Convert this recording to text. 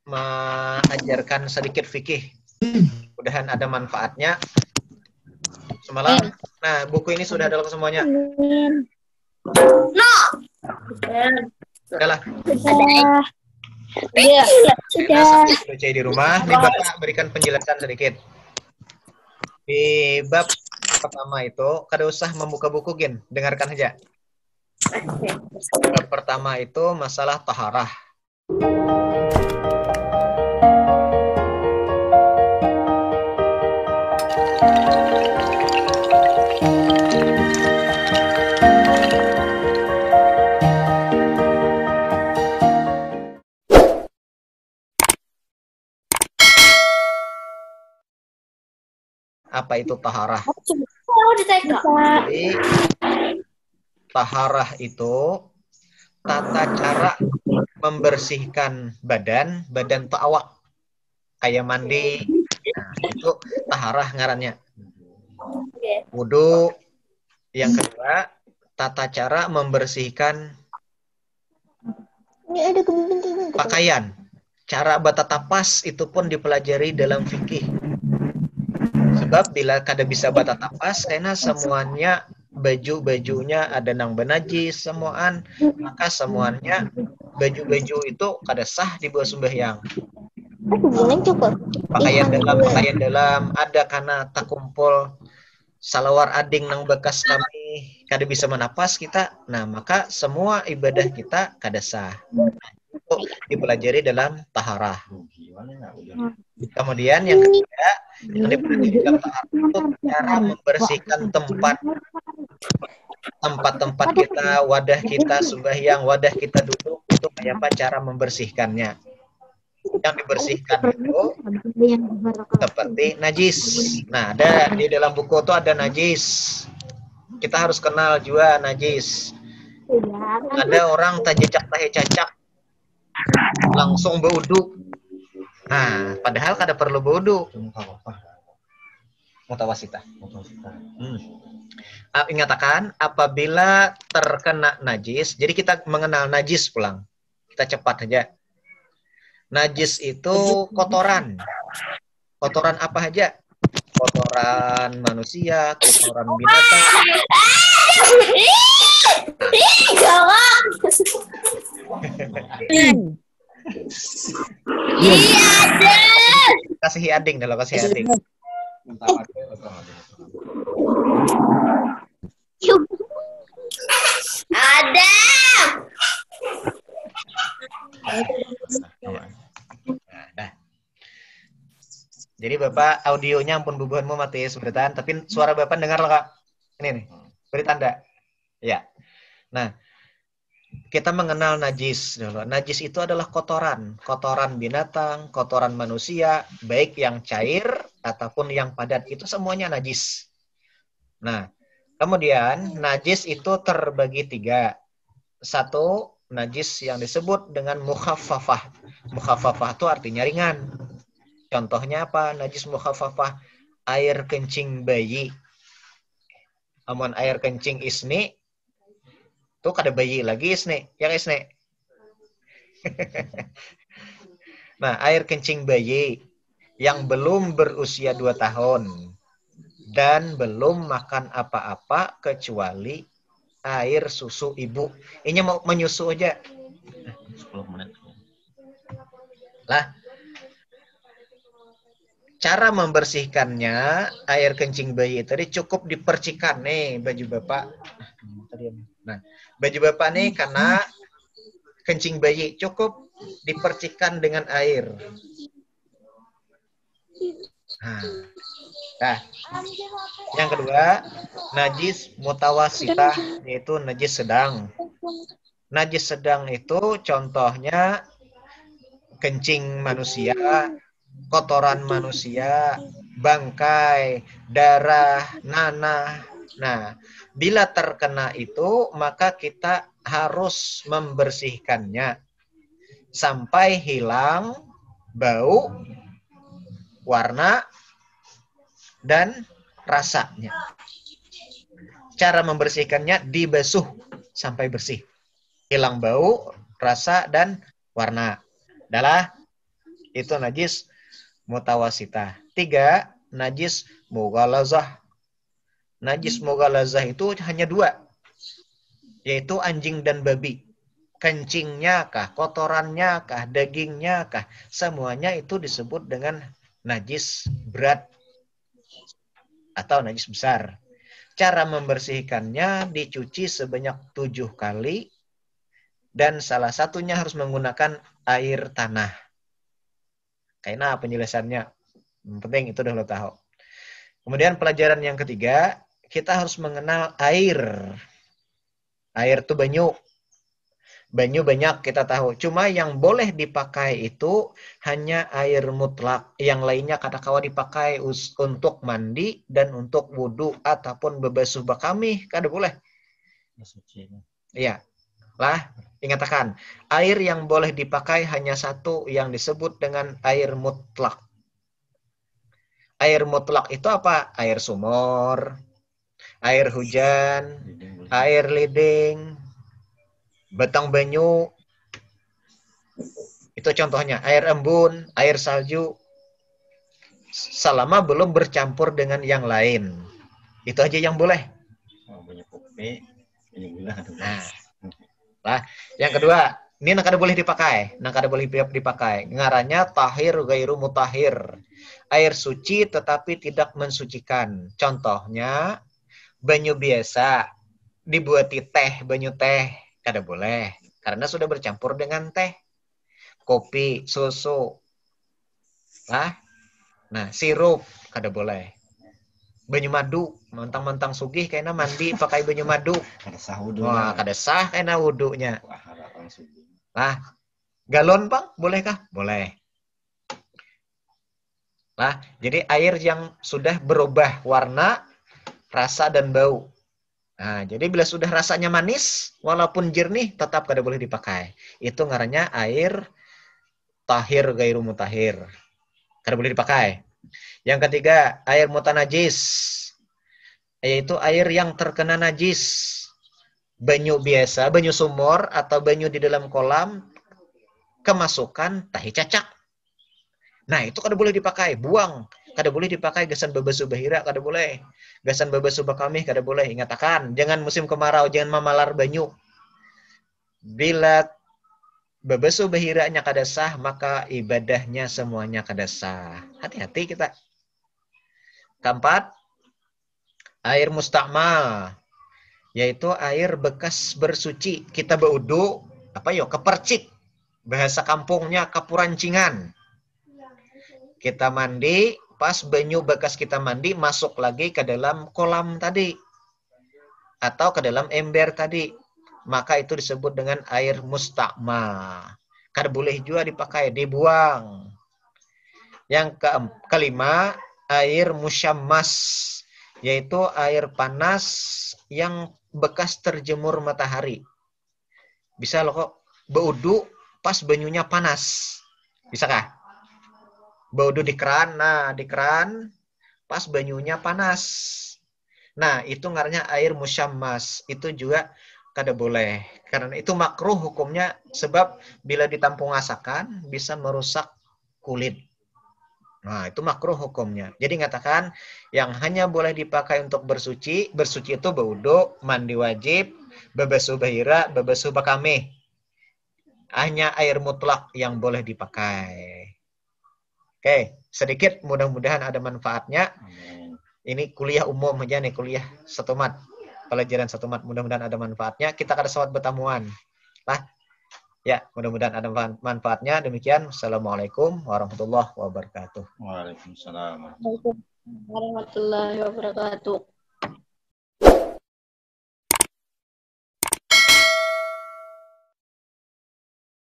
mengajarkan sedikit fikih. Mudahan ada manfaatnya. Semalam, nah buku ini sudah dalam semuanya. Udahlah. Iya. Karena sambil baca di rumah, nih Bapak berikan penjelasan sedikit. Di bab pertama itu, kada usah membuka buku, Gin. Dengarkan saja. Bab pertama itu masalah taharah. Apa itu taharah? Jadi, taharah itu tata cara membersihkan badan tuh awak. Kayak mandi. Nah, itu taharah ngarannya. Wudu. Yang kedua, tata cara membersihkan pakaian. Cara batatapas itu pun dipelajari dalam fikih. Sebab bila kada bisa batatapas, karena semuanya baju-bajunya ada nang benajis semuaan, maka semuanya baju-baju itu kada sah dibawa sembahyang. Pakaian dalam ada karena tak kumpul salawar ading nang bekas kami kada bisa menapas kita, nah maka semua ibadah kita kada sah. Itu dipelajari dalam taharah. Kemudian yang ketiga, yang dipelajari dalam taharah itu cara membersihkan tempat-tempat kita, wadah kita sembahyang, wadah kita duduk, itu kayak apa cara membersihkannya. Yang dibersihkan itu seperti najis. Nah, ada di dalam buku itu ada najis. Kita harus kenal juga najis. Ada orang tajecak tahe cacak langsung berwudu. Nah, padahal kada perlu berwudu. Mutawasita. Ingatakan apabila terkena najis, jadi kita mengenal najis pulang. Kita cepat saja. Najis itu kotoran. Kotoran apa aja? Kotoran manusia, kotoran binatang. Kasih ading dulu, kasih ading. Ada. Nah. Jadi Bapak audionya ampun bubuhanmu mati sebentar, tapi suara Bapak dengar loh Kak. Ini nih, beri tanda. Ya. Nah, kita mengenal najis dulu. Najis itu adalah kotoran, kotoran binatang, kotoran manusia, baik yang cair ataupun yang padat, itu semuanya najis. Nah, kemudian najis itu terbagi 3. 1, najis yang disebut dengan mukhaffafah. Mukhaffafah itu artinya ringan. Contohnya apa? Najis mukhaffafah, air kencing bayi. Amun air kencing isni, tuh kada bayi lagi isni, yang isni. Nah, air kencing bayi yang belum berusia 2 tahun dan belum makan apa-apa kecuali air susu ibu. Ini mau menyusu aja. 10 menit. Lah, cara membersihkannya air kencing bayi tadi cukup dipercikan nih baju Bapak. Nah, baju Bapak nih karena kencing bayi cukup dipercikan dengan air. Nah, yang kedua, najis mutawasitah, yaitu najis sedang. Najis sedang itu contohnya kencing manusia, kotoran manusia, bangkai, darah, nanah. Nah, bila terkena itu, maka kita harus membersihkannya sampai hilang bau, warna, dan rasanya. Cara membersihkannya dibasuh sampai bersih. Hilang bau, rasa, dan warna. Adalah Itu najis mutawasitah. 3, najis mughalazah. Najis mughalazah itu hanya 2, yaitu anjing dan babi. Kencingnya kah, kotorannya kah, dagingnya kah, semuanya itu disebut dengan najis berat atau najis besar. Cara membersihkannya dicuci sebanyak 7 kali dan salah satunya harus menggunakan air tanah. Kayaknya penjelasannya penting itu udah lo tahu. Kemudian pelajaran yang ketiga, kita harus mengenal air. Air itu banyu. Banyu banyak kita tahu. Cuma yang boleh dipakai itu hanya air mutlak. Yang lainnya kadang-kala dipakai untuk mandi dan untuk wudhu ataupun bebasuh bakami. Kada boleh. Iya. Lah, ingatkan. Air yang boleh dipakai hanya satu yang disebut dengan air mutlak. Air mutlak itu apa? Air sumur, air hujan, air liding, batang banyu, itu contohnya. Air embun, air salju, selama belum bercampur dengan yang lain. Itu aja yang boleh. Nah, yang kedua, ini kada boleh dipakai. Kada boleh dipakai. Ngarannya tahir gairu mutahhir. Air suci tetapi tidak mensucikan. Contohnya, banyu biasa dibuati teh, banyu teh. Kada boleh. Karena sudah bercampur dengan teh. Kopi, susu. Nah, sirup. Kada boleh. Banyu madu. Mentang-mentang sugih kayaknya mandi pakai banyu madu. Wah, kada sah kayaknya wudunya. Nah, galon bang, bolehkah? Boleh. Nah, jadi air yang sudah berubah warna, rasa, dan bau. Nah, jadi bila sudah rasanya manis, walaupun jernih, tetap kada boleh dipakai. Itu ngarannya air tahir gairu mutahhir. Kada boleh dipakai. Yang ketiga, air mutanajis. Yaitu air yang terkena najis. Banyu biasa, banyu sumur, atau banyu di dalam kolam, kemasukan tahi cacak. Nah, itu kada boleh dipakai, buang. Kada boleh dipakai gasan babasuh bahira, kada boleh. Gasan babasuh bakamih, kada boleh. Ingatkan, jangan musim kemarau, jangan mamalar banyu. Bila babasuh bahiranya kada sah, maka ibadahnya semuanya kada sah. Hati-hati kita. Keempat, air mustakmal. Yaitu air bekas bersuci. Kita berwudu, kepercik. Bahasa kampungnya kepurancingan. Kita mandi, pas banyu bekas kita mandi masuk lagi ke dalam kolam tadi atau ke dalam ember tadi, maka itu disebut dengan air mustakmal. Kada boleh juga dipakai, dibuang. Yang kelima, air musyammas, yaitu air panas yang bekas terjemur matahari. Bisa loh kok berwudu pas banyunya panas. Bisakah? Berwudu di keran, di keran pas banyunya panas. Nah, itu ngarannya air musyammas. Itu juga kada boleh. Karena itu makruh hukumnya sebab bila ditampung asakan bisa merusak kulit. Nah, itu makruh hukumnya. Jadi ngatakan yang hanya boleh dipakai untuk bersuci itu berwudu, mandi wajib, babasuh bahira, babasuh bakamih. Hanya air mutlak yang boleh dipakai. Oke, sedikit mudah-mudahan ada manfaatnya. Ini kuliah umum aja nih, kuliah satu mat. Pelajaran satu mat, mudah-mudahan ada manfaatnya. Kita kada sawat bertamuan. Lah, ya, mudah-mudahan ada manfaatnya. Demikian, Assalamualaikum warahmatullahi wabarakatuh. Waalaikumsalam warahmatullahi wabarakatuh.